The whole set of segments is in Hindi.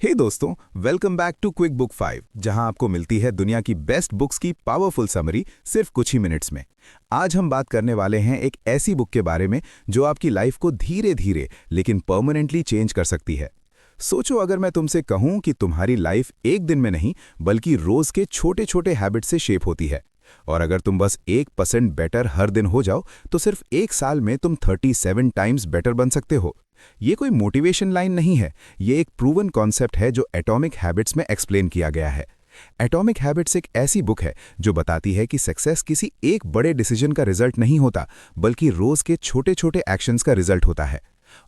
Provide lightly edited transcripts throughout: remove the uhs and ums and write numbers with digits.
हे दोस्तों, welcome back to quick book 5, जहां आपको मिलती है दुनिया की बेस्ट बुक्स की पावरफुल समरी सिर्फ कुछ ही मिनट्स में। आज हम बात करने वाले हैं एक ऐसी बुक के बारे में जो आपकी लाइफ को धीरे धीरे लेकिन परमानेंटली चेंज कर सकती है। सोचो, अगर मैं तुमसे कहूं कि तुम्हारी लाइफ एक दिन में नहीं बल्कि रोज के छोटे छोटे हैबिट से शेप होती है, और अगर तुम बस 1% बेटर हर दिन हो जाओ तो सिर्फ एक साल में तुम 37 टाइम्स बेटर बन सकते हो। ये कोई मोटिवेशन लाइन नहीं है, ये एक प्रूवन कॉन्सेप्ट है जो एटॉमिक हैबिट्स में एक्सप्लेन किया गया है। एटॉमिक हैबिट्स एक ऐसी बुक है जो बताती है कि सक्सेस किसी एक बड़े डिसीजन का रिजल्ट नहीं होता, बल्कि रोज के छोटे छोटे एक्शंस का रिजल्ट होता है।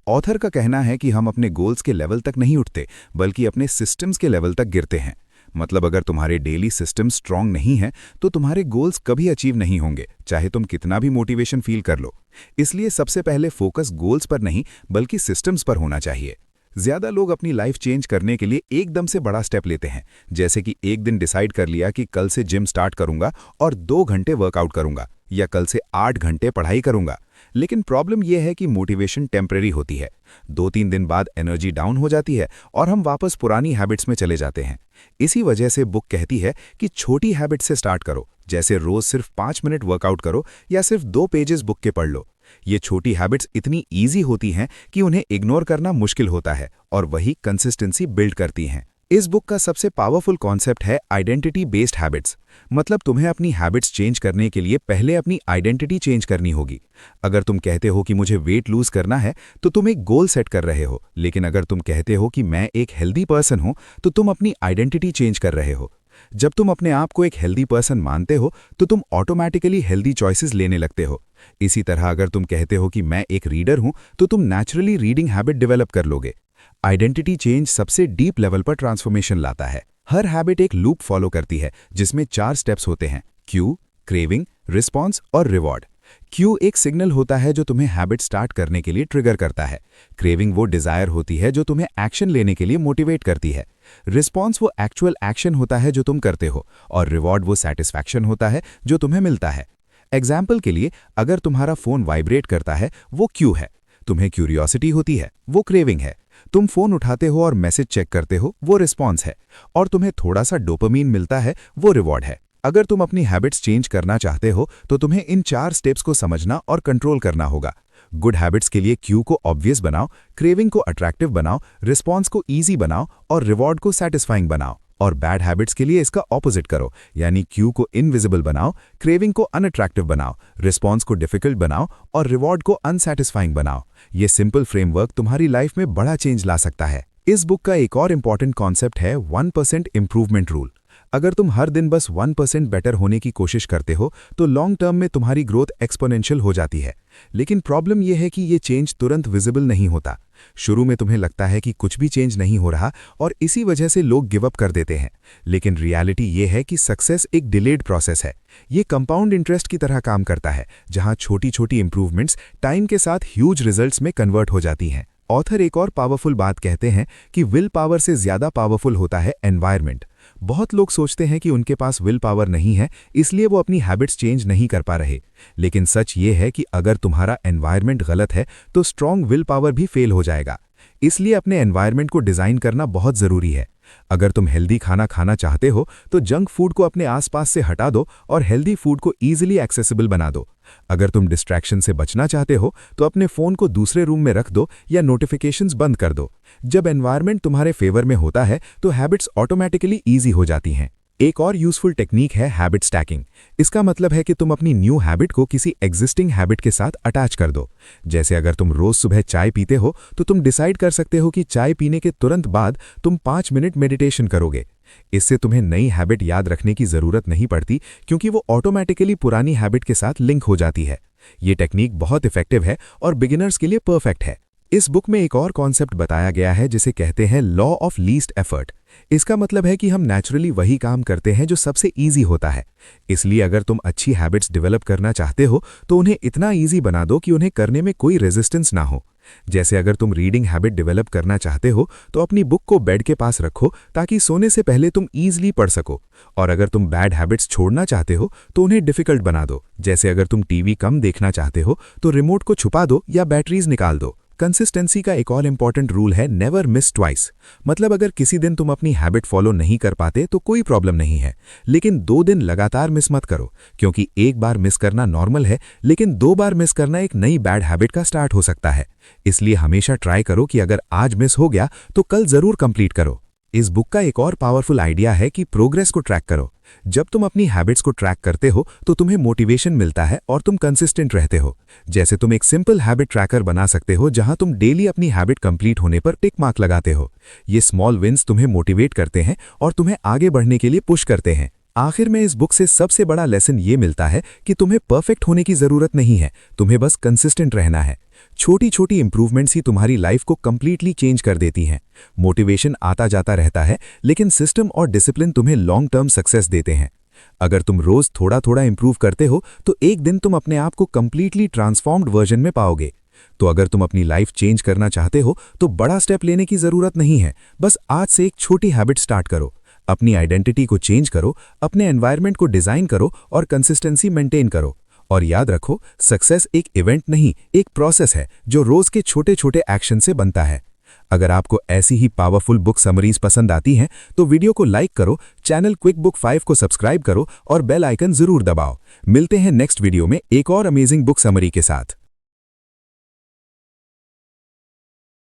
ऑथर का कहना है कि हम अपने गोल्स के लेवल तक नहीं उठते, बल्कि अपने सिस्टम्स के लेवल तक गिरते हैं। मतलब अगर तुम्हारे डेली सिस्टम स्ट्रांग नहीं है तो तुम्हारे गोल्स कभी अचीव नहीं होंगे, चाहे तुम कितना भी मोटिवेशन फील कर लो। इसलिए सबसे पहले फोकस गोल्स पर नहीं बल्कि सिस्टम्स पर होना चाहिए। ज्यादा लोग अपनी लाइफ चेंज करने के लिए एकदम से बड़ा स्टेप लेते हैं, जैसे कि एक दिन डिसाइड कर लिया कि कल से जिम स्टार्ट करूंगा और 2 घंटे वर्कआउट करूंगा, या कल से 8 घंटे पढ़ाई करूंगा। लेकिन प्रॉब्लम यह है कि मोटिवेशन टेम्परेरी होती है। 2-3 दिन बाद एनर्जी डाउन हो जाती है और हम वापस पुरानी हैबिट्स में चले जाते हैं। इसी वजह से बुक कहती है कि छोटी हैबिट से स्टार्ट करो, जैसे रोज सिर्फ 5 मिनट वर्कआउट करो या सिर्फ 2 पेजेस बुक के पढ़ लो। ये छोटी हैबिट्स इतनी ईजी होती हैं कि उन्हें इग्नोर करना मुश्किल होता है, और वही कंसिस्टेंसी बिल्ड करती हैं। इस बुक का सबसे पावरफुल कॉन्सेप्ट है आइडेंटिटी बेस्ड हैबिट्स। मतलब तुम्हें अपनी हैबिट्स चेंज करने के लिए पहले अपनी आइडेंटिटी चेंज करनी होगी। अगर तुम कहते हो कि मुझे वेट लूज करना है तो तुम एक गोल सेट कर रहे हो, लेकिन अगर तुम कहते हो कि मैं एक हेल्दी पर्सन हूं तो तुम अपनी आइडेंटिटी चेंज कर रहे हो। जब तुम अपने आप को एक हेल्दी पर्सन मानते हो तो तुम ऑटोमैटिकली हेल्दी चॉइसेस लेने लगते हो। इसी तरह अगर तुम कहते हो कि मैं एक रीडर हूं तो तुम नेचुरली रीडिंग हैबिट डेवलप कर लोगे। आइडेंटिटी चेंज सबसे डीप लेवल पर ट्रांसफॉर्मेशन लाता है। हर हैबिट एक लूप फॉलो करती है जिसमें 4 स्टेप्स होते हैं: क्यू, क्रेविंग, रिस्पॉन्स और रिवॉर्ड। क्यू एक सिग्नल होता है जो तुम्हें हैबिट स्टार्ट करने के लिए ट्रिगर करता है। क्रेविंग वो डिजायर होती है जो तुम्हें एक्शन लेने के लिए मोटिवेट करती है। रिस्पॉन्स वो एक्चुअल एक्शन होता है जो तुम करते हो, और रिवॉर्ड वो सेटिस्फैक्शन होता है जो तुम्हें मिलता है। एग्जाम्पल के लिए, अगर तुम्हारा फोन वाइब्रेट करता है वो क्यू है, तुम्हें क्यूरियोसिटी होती है वो क्रेविंग है, तुम फोन उठाते हो और मैसेज चेक करते हो वो रिस्पॉन्स है, और तुम्हें थोड़ा सा डोपामीन मिलता है वो रिवॉर्ड है। अगर तुम अपनी हैबिट्स चेंज करना चाहते हो तो तुम्हें इन 4 स्टेप्स को समझना और कंट्रोल करना होगा। गुड हैबिट्स के लिए क्यू को ऑब्वियस बनाओ, क्रेविंग को अट्रैक्टिव बनाओ, रिस्पॉन्स को ईजी बनाओ और रिवॉर्ड को सेटिस्फाइंग बनाओ। और बैड हैबिट्स के लिए इसका ऑपोजिट करो, यानी क्यू को इनविजिबल बनाओ, क्रेविंग को अनअट्रैक्टिव बनाओ, रिस्पॉन्स को डिफिकल्ट बनाओ और रिवॉर्ड को अनसैटिस्फाइंग बनाओ। ये सिंपल फ्रेमवर्क तुम्हारी लाइफ में बड़ा चेंज ला सकता है। इस बुक का एक और इंपॉर्टेंट कॉन्सेप्ट है 1% इंप्रूवमेंट रूल। अगर तुम हर दिन बस 1% बेटर होने की कोशिश करते हो तो लॉन्ग टर्म में तुम्हारी ग्रोथ एक्सपोनेंशियल हो जाती है। लेकिन प्रॉब्लम यह है कि ये चेंज तुरंत विजिबल नहीं होता। शुरू में तुम्हें लगता है कि कुछ भी चेंज नहीं हो रहा, और इसी वजह से लोग गिव अप कर देते हैं। लेकिन रियलिटी ये है कि सक्सेस एक डिलेड प्रोसेस है। ये कंपाउंड इंटरेस्ट की तरह काम करता है, जहां छोटी छोटी इंप्रूवमेंट्स टाइम के साथ ह्यूज रिजल्ट्स में कन्वर्ट हो जाती हैं। ऑथर एक और पावरफुल बात कहते हैं कि विल पावर से ज्यादा पावरफुल होता है एनवायरनमेंट। बहुत लोग सोचते हैं कि उनके पास विल पावर नहीं है, इसलिए वो अपनी हैबिट्स चेंज नहीं कर पा रहे। लेकिन सच ये है कि अगर तुम्हारा एनवायरनमेंट गलत है तो स्ट्रॉन्ग विल पावर भी फेल हो जाएगा। इसलिए अपने एनवायरनमेंट को डिजाइन करना बहुत जरूरी है। अगर तुम हेल्दी खाना खाना चाहते हो तो जंक फूड को अपने आसपास से हटा दो और हेल्दी फूड को इजीली एक्सेसिबल बना दो। अगर तुम डिस्ट्रैक्शन से बचना चाहते हो तो अपने फोन को दूसरे रूम में रख दो या नोटिफिकेशंस बंद कर दो। जब एनवायरनमेंट तुम्हारे फेवर में होता है तो हैबिट्स ऑटोमेटिकली ईजी हो जाती हैं। एक और यूजफुल टेक्निक है हैबिट स्टैकिंग। इसका मतलब है कि तुम अपनी न्यू हैबिट को किसी एग्जिस्टिंग हैबिट के साथ अटैच कर दो। जैसे अगर तुम रोज सुबह चाय पीते हो तो तुम डिसाइड कर सकते हो कि चाय पीने के तुरंत बाद तुम 5 मिनट मेडिटेशन करोगे। इससे तुम्हें नई हैबिट याद रखने की जरूरत नहीं पड़ती, क्योंकि वो ऑटोमेटिकली पुरानी हैबिट के साथ लिंक हो जाती है। ये टेक्निक बहुत इफेक्टिव है और बिगिनर्स के लिए परफेक्ट है। इस बुक में एक और कॉन्सेप्ट बताया गया है जिसे कहते हैं लॉ ऑफ लीस्ट एफर्ट। इसका मतलब है कि हम नेचुरली वही काम करते हैं जो सबसे इजी होता है। इसलिए अगर तुम अच्छी हैबिट्स डेवलप करना चाहते हो तो उन्हें इतना इजी बना दो कि उन्हें करने में कोई रेजिस्टेंस ना हो। जैसे अगर तुम रीडिंग हैबिट डेवलप करना चाहते हो तो अपनी बुक को बेड के पास रखो ताकि सोने से पहले तुम ईजिली पढ़ सको। और अगर तुम बैड हैबिट्स छोड़ना चाहते हो तो उन्हें डिफिकल्ट बना दो। जैसे अगर तुम टीवी कम देखना चाहते हो तो रिमोट को छुपा दो या बैटरीज निकाल दो। कंसिस्टेंसी का एक और इंपॉर्टेंट रूल है नेवर मिस ट्वाइस। मतलब अगर किसी दिन तुम अपनी हैबिट फॉलो नहीं कर पाते तो कोई प्रॉब्लम नहीं है, लेकिन 2 दिन लगातार मिस मत करो, क्योंकि एक बार मिस करना नॉर्मल है, लेकिन 2 बार मिस करना एक नई बैड हैबिट का स्टार्ट हो सकता है। इसलिए हमेशा ट्राई करो कि अगर आज मिस हो गया तो कल जरूर कंप्लीट करो। इस बुक का एक और पावरफुल आइडिया है कि प्रोग्रेस को ट्रैक करो। जब तुम अपनी हैबिट्स को ट्रैक करते हो तो तुम्हें मोटिवेशन मिलता है और तुम कंसिस्टेंट रहते हो। जैसे तुम एक सिंपल हैबिट ट्रैकर बना सकते हो जहां तुम डेली अपनी हैबिट कंप्लीट होने पर टिक मार्क लगाते हो। ये स्मॉल विन्स तुम्हें मोटिवेट करते हैं और तुम्हें आगे बढ़ने के लिए पुश करते हैं। आखिर में इस बुक से सबसे बड़ा लेसन ये मिलता है कि तुम्हें परफेक्ट होने की जरूरत नहीं है, तुम्हें बस कंसिस्टेंट रहना है। छोटी छोटी इंप्रूवमेंट्स ही तुम्हारी लाइफ को कंप्लीटली चेंज कर देती हैं। मोटिवेशन आता जाता रहता है, लेकिन सिस्टम और डिसिप्लिन तुम्हें लॉन्ग टर्म सक्सेस देते हैं। अगर तुम रोज थोड़ा थोड़ा इंप्रूव करते हो तो एक दिन तुम अपने आप को कंप्लीटली ट्रांसफॉर्म्ड वर्जन में पाओगे। तो अगर तुम अपनी लाइफ चेंज करना चाहते हो तो बड़ा स्टेप लेने की जरूरत नहीं है, बस आज से एक छोटी हैबिट स्टार्ट करो। अपनी आइडेंटिटी को चेंज करो, अपने एनवायरनमेंट को डिजाइन करो और कंसिस्टेंसी मेंटेन करो। और याद रखो, सक्सेस एक इवेंट नहीं, एक प्रोसेस है जो रोज के छोटे छोटे एक्शन से बनता है। अगर आपको ऐसी ही पावरफुल बुक समरीज पसंद आती हैं तो वीडियो को लाइक करो, चैनल क्विक बुक 5 को सब्सक्राइब करो और बेल आइकन जरूर दबाओ। मिलते हैं नेक्स्ट वीडियो में एक और अमेजिंग बुक समरी के साथ।